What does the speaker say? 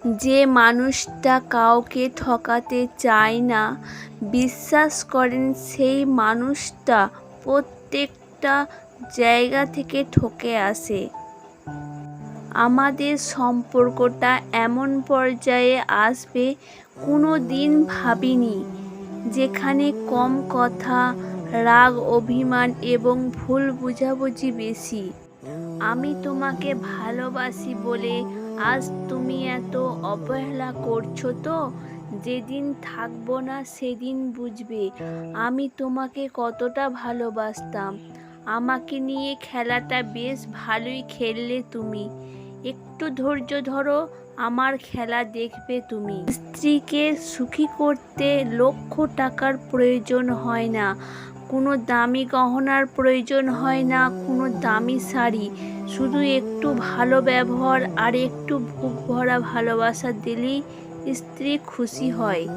যে মানুষটা কাউকে ঠকাতে চায় না, বিশ্বাস করেন সেই মানুষটা প্রত্যেকটা জায়গা থেকে ঠকে আসে। আমাদের সম্পর্কটা এমন পর্যায়ে আসবে কোনো দিন ভাবিনি, যেখানে কম কথা, রাগ, অভিমান এবং ভুল বোঝাবুঝি বেশি। আমি তোমাকে ভালোবাসি বলে আজ তুমি এত অবহেলা করছো তো? যেদিন থাকবো না সেদিন বুঝবে আমি তোমাকে কতটা ভালোবাসতাম। আমাকে নিয়ে খেলাটা বেশ ভালোই খেললে তুমি। একটু ধৈর্য ধরো, আমার খেলা দেখবে তুমি। স্ত্রীকে সুখী করতে লক্ষ টাকার প্রয়োজন হয় না, কোনো দামি গহনার প্রয়োজন হয় না, কোনো দামি শাড়ি। শুধু একটু ভালো ব্যবহার আর একটু বুক ভরা ভালোবাসা দিলেই স্ত্রী খুশি হয়।